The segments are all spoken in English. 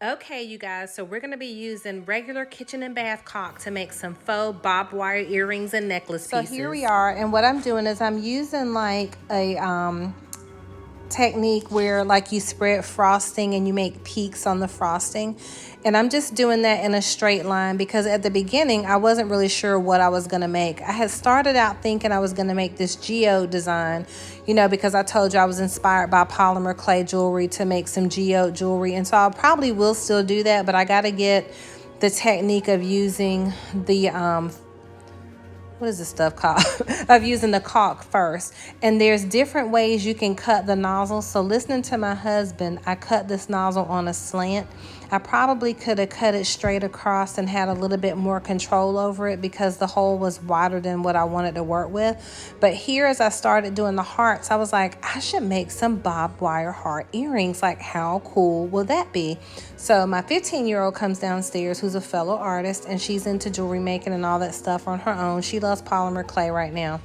Okay, you guys, so we're going to be using regular kitchen and bath caulk to make some faux barbed wire earrings and necklace pieces. So here we are, and what I'm doing is I'm using like a technique where like you spread frosting and you make peaks on the frosting, and I'm just doing that in a straight line because at the beginning I wasn't really sure what I was going to make. I had started out thinking I was going to make this geode design, you know, because I told you I was inspired by polymer clay jewelry to make some geode jewelry, and so I probably will still do that, but I got to get the technique of using the what is this stuff called of using the caulk first. And there's different ways you can cut the nozzle. So listening to my husband, I cut this nozzle on a slant. I probably could have cut it straight across and had a little bit more control over it because the hole was wider than what I wanted to work with. But here, as I started doing the hearts, I was like, I should make some barbed wire heart earrings. Like, how cool will that be? So my 15-year-old comes downstairs, who's a fellow artist, and she's into jewelry making and all that stuff on her own. She loves polymer clay right now.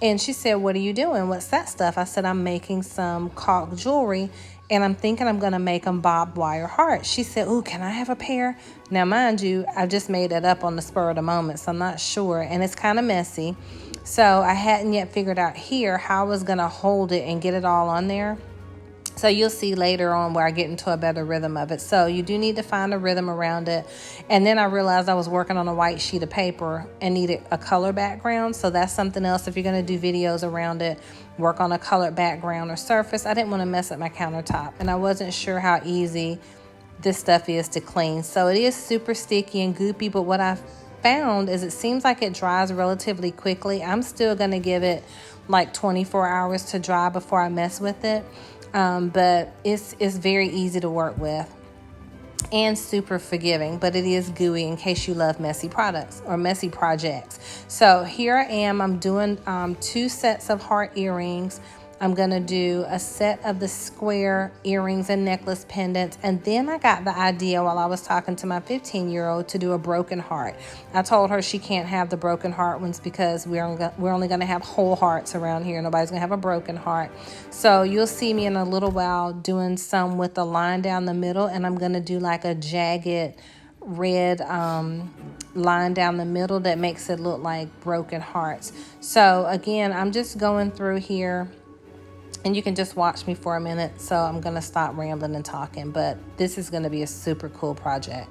And she said, what are you doing? What's that stuff? I said, I'm making some caulk jewelry, and I'm thinking I'm going to make them barbed wire hearts. She said, ooh, can I have a pair? Now, mind you, I just made it up on the spur of the moment, so I'm not sure, and it's kind of messy. So I hadn't yet figured out here how I was going to hold it and get it all on there. So you'll see later on where I get into a better rhythm of it. So you do need to find a rhythm around it. And then I realized I was working on a white sheet of paper and needed a color background. So that's something else. If you're going to do videos around it, work on a colored background or surface. I didn't want to mess up my countertop, and I wasn't sure how easy this stuff is to clean. So it is super sticky and goopy, but what I found is it seems like it dries relatively quickly. I'm still going to give it like 24 hours to dry before I mess with it. But it's very easy to work with and super forgiving, but it is gooey in case you love messy products or messy projects. So here I am. I'm doing 2 sets of heart earrings. I'm going to do a set of the square earrings and necklace pendants. And then I got the idea while I was talking to my 15-year-old to do a broken heart. I told her she can't have the broken heart ones because we're only going to have whole hearts around here. Nobody's going to have a broken heart. So you'll see me in a little while doing some with the line down the middle. And I'm going to do like a jagged red line down the middle that makes it look like broken hearts. So again, I'm just going through here. And you can just watch me for a minute. So I'm going to stop rambling and talking. But this is going to be a super cool project.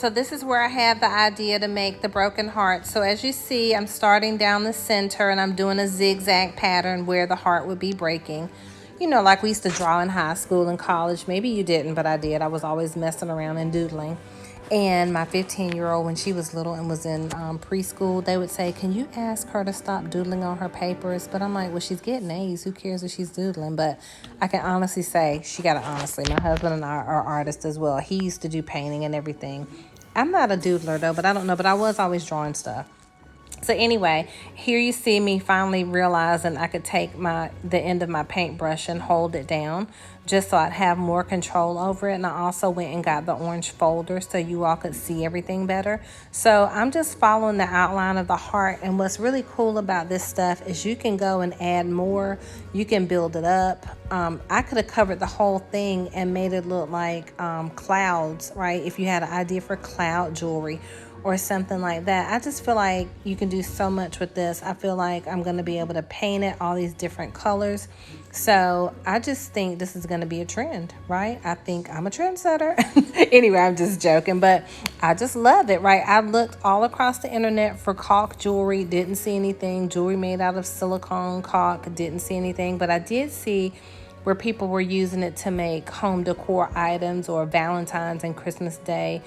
So this is where I had the idea to make the broken heart. So as you see, I'm starting down the center and I'm doing a zigzag pattern where the heart would be breaking. You know, like we used to draw in high school and college. Maybe you didn't, but I did. I was always messing around and doodling. And my 15-year-old, when she was little and was in preschool, they would say, can you ask her to stop doodling on her papers? But I'm like, well, she's getting A's. Who cares if she's doodling? But I can honestly say, she got it honestly. My husband and I are artists as well. He used to do painting and everything. I'm not a doodler, though, but I don't know. But I was always drawing stuff. So anyway, here you see me finally realizing I could take the end of my paintbrush and hold it down just so I'd have more control over it. And I also went and got the orange folder so you all could see everything better. So I'm just following the outline of the heart. And what's really cool about this stuff is you can go and add more. You can build it up. I could have covered the whole thing and made it look like clouds, right? If you had an idea for cloud jewelry or something like that. I just feel like you can do so much with this. I feel like I'm going to be able to paint it all these different colors. So I just think this is going to be a trend, right? I think I'm a trendsetter. Anyway, I'm just joking, but I just love it, right? I looked all across the internet for caulk jewelry, didn't see anything. Jewelry made out of silicone caulk, didn't see anything, but I did see where people were using it to make home decor items or Valentine's and Christmas Day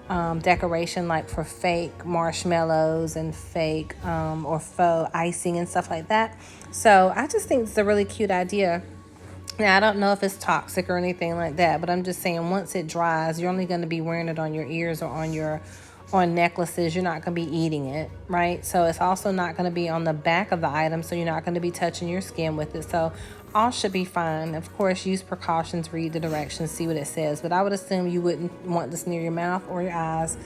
decoration, like for fake marshmallows and fake or faux icing and stuff like that. So I just think it's a really cute idea. Now, I don't know if it's toxic or anything like that, but I'm just saying once it dries, you're only going to be wearing it on your ears or on necklaces. You're not going to be eating it, right? So it's also not going to be on the back of the item, so you're not going to be touching your skin with it. So all should be fine. Of course, use precautions, read the directions, see what it says. But I would assume you wouldn't want this near your mouth or your eyes.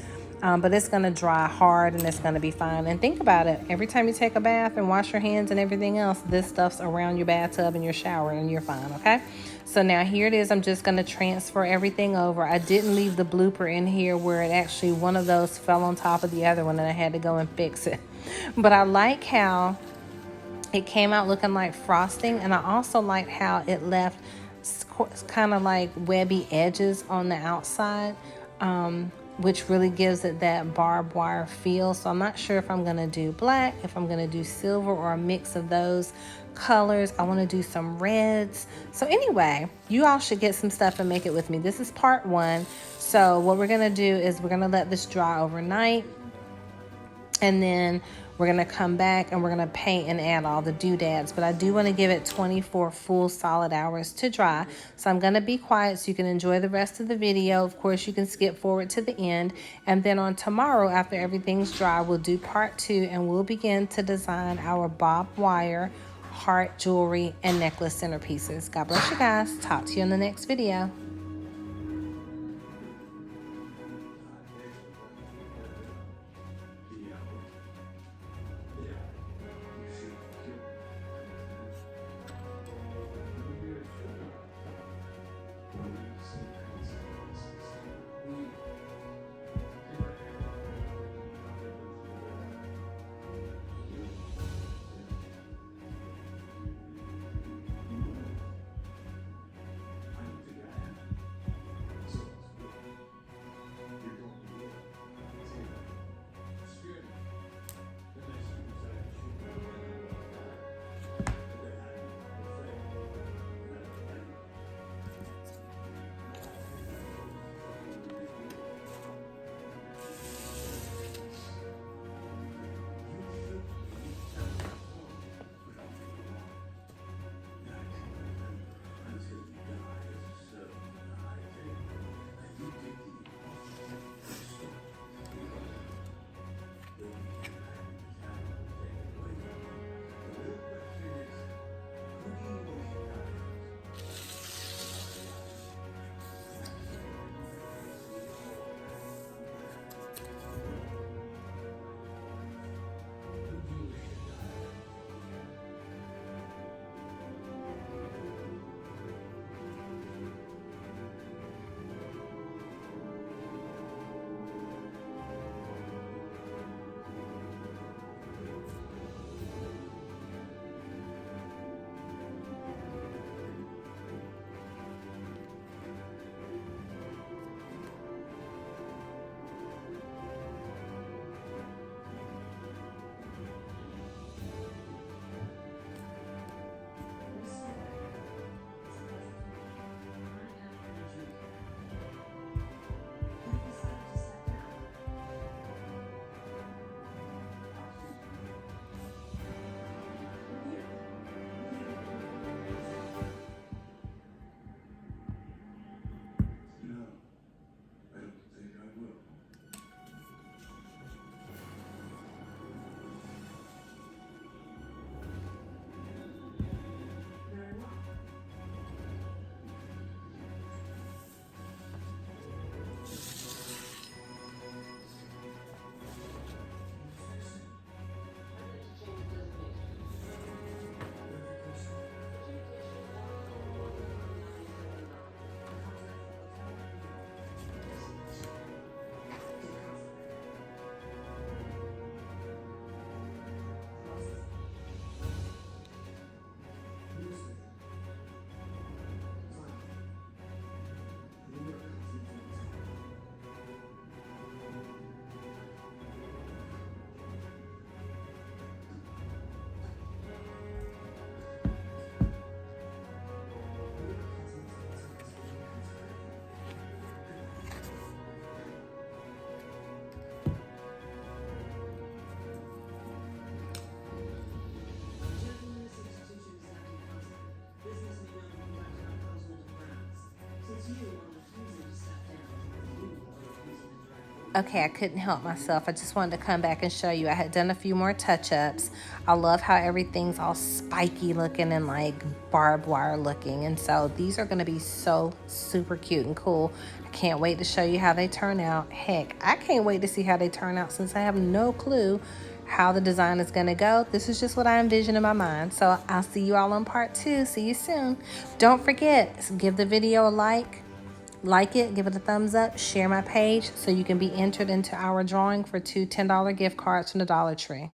But it's going to dry hard and it's going to be fine. And think about it. Every time you take a bath and wash your hands and everything else, this stuff's around your bathtub and your shower and you're fine, okay? So now here it is. I'm just going to transfer everything over. I didn't leave the blooper in here where it actually, one of those fell on top of the other one and I had to go and fix it. But I like how it came out looking like frosting, and I also like how it left kind of like webby edges on the outside, which really gives it that barbed wire feel. So I'm not sure if I'm going to do black, if I'm going to do silver, or a mix of those colors. I want to do some reds. So anyway, you all should get some stuff and make it with me. This is part 1. So what we're going to do is we're going to let this dry overnight. And then we're going to come back and we're going to paint and add all the doodads. But I do want to give it 24 full solid hours to dry. So I'm going to be quiet so you can enjoy the rest of the video. Of course, you can skip forward to the end. And then on tomorrow, after everything's dry, we'll do part 2 and we'll begin to design our barbed wire heart jewelry and necklace centerpieces. God bless you guys. Talk to you in the next video. Okay, I couldn't help myself. I just wanted to come back and show you. I had done a few more touch-ups. I love how everything's all spiky looking and like barbed wire looking. And so these are going to be so super cute and cool. I can't wait to show you how they turn out. Heck, I can't wait to see how they turn out since I have no clue how the design is going to go. This is just what I envision in my mind. So I'll see you all on part 2. See you soon. Don't forget, give the video a like it, give it a thumbs up, share my page so you can be entered into our drawing for 2 $10 gift cards from the Dollar Tree.